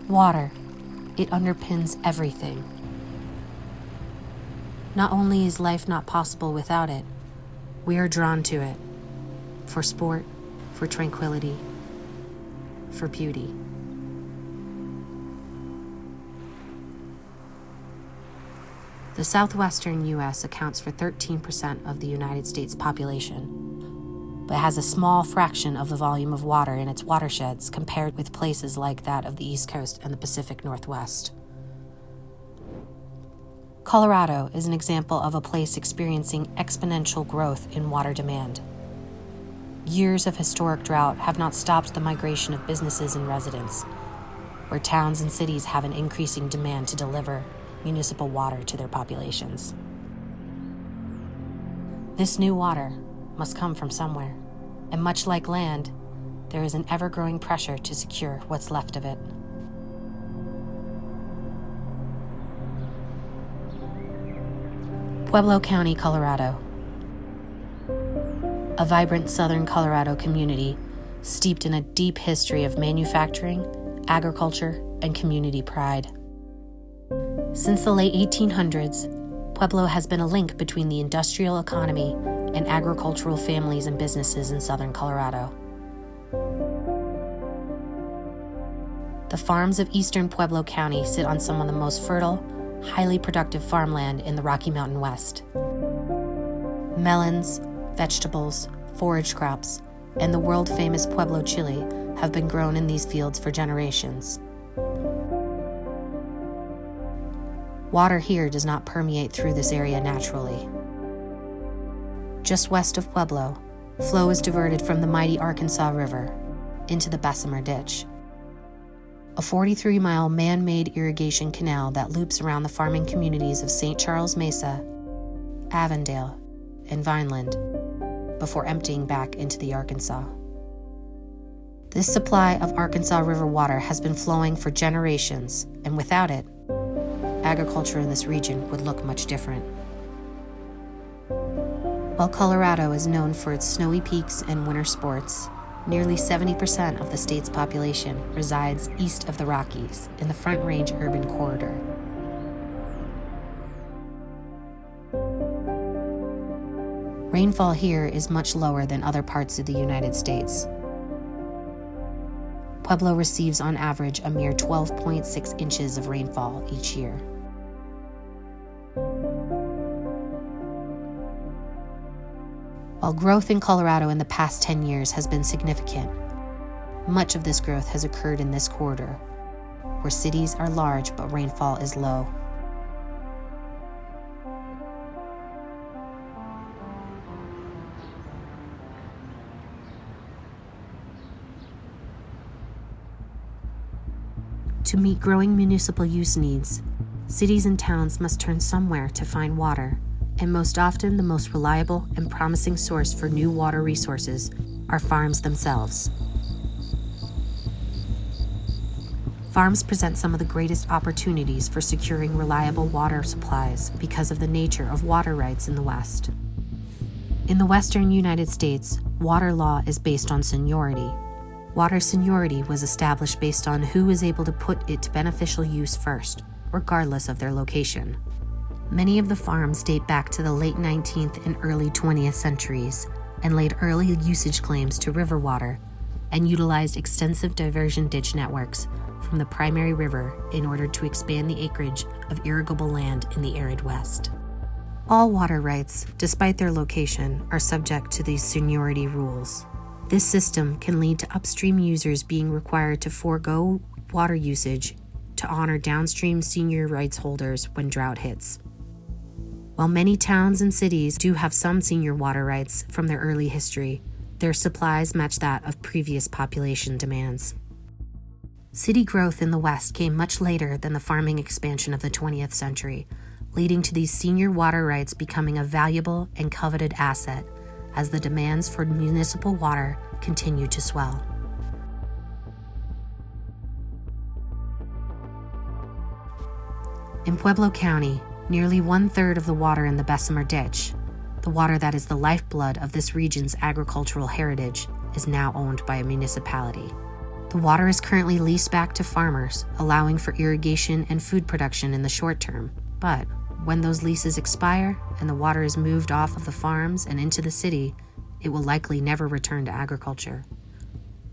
Water. It underpins everything. Not only is life not possible without it, we are drawn to it. For sport, for tranquility, for beauty. The southwestern U.S. accounts for 13% of the United States population, but has a small fraction of the volume of water in its watersheds compared with places like that of the East Coast and the Pacific Northwest. Colorado is an example of a place experiencing exponential growth in water demand. Years of historic drought have not stopped the migration of businesses and residents, where towns and cities have an increasing demand to deliver municipal water to their populations. This new water must come from somewhere, and much like land, there is an ever-growing pressure to secure what's left of it. Pueblo County, Colorado. A vibrant southern Colorado community steeped in a deep history of manufacturing, agriculture, and community pride. Since the late 1800s, Pueblo has been a link between the industrial economy and agricultural families and businesses in southern Colorado. The farms of eastern Pueblo County sit on some of the most fertile, highly productive farmland in the Rocky Mountain West. Melons, vegetables, forage crops, and the world-famous Pueblo chili have been grown in these fields for generations. Water here does not permeate through this area naturally. Just west of Pueblo, flow is diverted from the mighty Arkansas River into the Bessemer Ditch, a 43-mile man-made irrigation canal that loops around the farming communities of St. Charles Mesa, Avondale, and Vineland before emptying back into the Arkansas. This supply of Arkansas River water has been flowing for generations, and without it, agriculture in this region would look much different. While Colorado is known for its snowy peaks and winter sports, nearly 70% of the state's population resides east of the Rockies in the Front Range urban corridor. Rainfall here is much lower than other parts of the United States. Pueblo receives on average a mere 12.6 inches of rainfall each year. While growth in Colorado in the past 10 years has been significant, much of this growth has occurred in this corridor, where cities are large but rainfall is low. To meet growing municipal use needs, cities and towns must turn somewhere to find water, and most often the most reliable and promising source for new water resources are farms themselves. Farms present some of the greatest opportunities for securing reliable water supplies because of the nature of water rights in the West. In the western United States, water law is based on seniority. Water seniority was established based on who was able to put it to beneficial use first, regardless of their location. Many of the farms date back to the late 19th and early 20th centuries and laid early usage claims to river water and utilized extensive diversion ditch networks from the primary river in order to expand the acreage of irrigable land in the arid West. All water rights, despite their location, are subject to these seniority rules. This system can lead to upstream users being required to forego water usage to honor downstream senior rights holders when drought hits. While many towns and cities do have some senior water rights from their early history, their supplies match that of previous population demands. City growth in the West came much later than the farming expansion of the 20th century, leading to these senior water rights becoming a valuable and coveted asset as the demands for municipal water continue to swell. In Pueblo County, nearly 1/3 of the water in the Bessemer Ditch, the water that is the lifeblood of this region's agricultural heritage, is now owned by a municipality. The water is currently leased back to farmers, allowing for irrigation and food production in the short term. But when those leases expire and the water is moved off of the farms and into the city, it will likely never return to agriculture.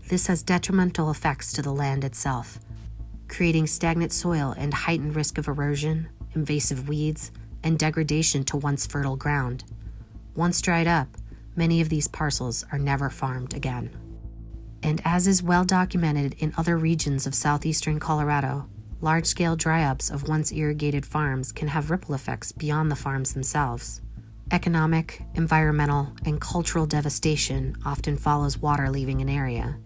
This has detrimental effects to the land itself, creating stagnant soil and heightened risk of erosion, invasive weeds, and degradation to once fertile ground. Once dried up, many of these parcels are never farmed again. And as is well documented in other regions of southeastern Colorado, large-scale dry-ups of once irrigated farms can have ripple effects beyond the farms themselves. Economic, environmental, and cultural devastation often follows water leaving an area.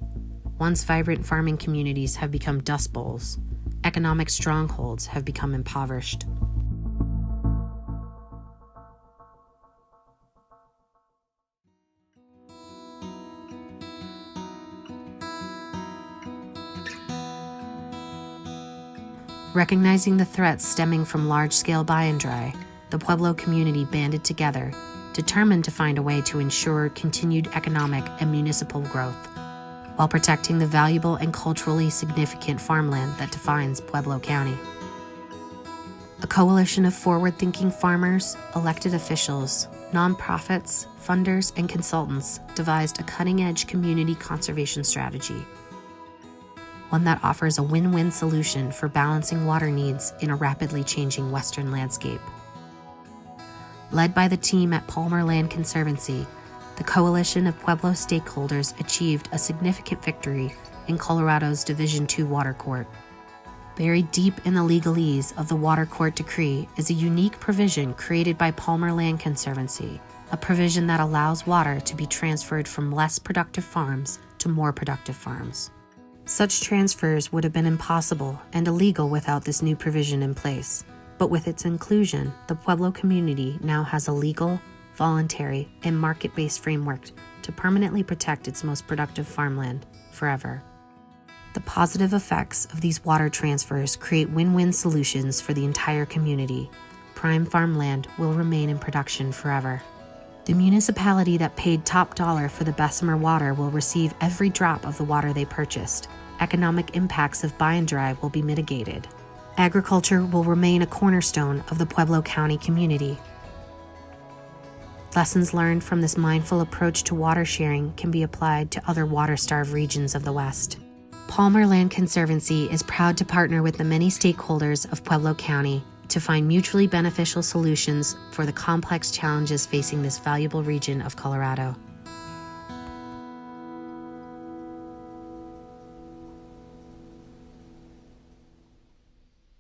Once vibrant farming communities have become dust bowls, economic strongholds have become impoverished. Recognizing the threats stemming from large-scale buy and dry, the Pueblo community banded together, determined to find a way to ensure continued economic and municipal growth, while protecting the valuable and culturally significant farmland that defines Pueblo County. A coalition of forward-thinking farmers, elected officials, nonprofits, funders, and consultants devised a cutting-edge community conservation strategy, one that offers a win-win solution for balancing water needs in a rapidly changing Western landscape. Led by the team at Farmland Conservancy, the coalition of Pueblo stakeholders achieved a significant victory in Colorado's Division II Water Court. Buried deep in the legalese of the Water Court decree is a unique provision created by Farmland Conservancy, a provision that allows water to be transferred from less productive farms to more productive farms. Such transfers would have been impossible and illegal without this new provision in place. But with its inclusion, the Pueblo community now has a legal, voluntary, and market-based framework to permanently protect its most productive farmland forever. The positive effects of these water transfers create win-win solutions for the entire community. Prime farmland will remain in production forever. The municipality that paid top dollar for the Bessemer water will receive every drop of the water they purchased. Economic impacts of buy and dry will be mitigated. Agriculture will remain a cornerstone of the Pueblo County community. Lessons learned from this mindful approach to water sharing can be applied to other water-starved regions of the West. Farmland Conservancy is proud to partner with the many stakeholders of Pueblo County to find mutually beneficial solutions for the complex challenges facing this valuable region of Colorado.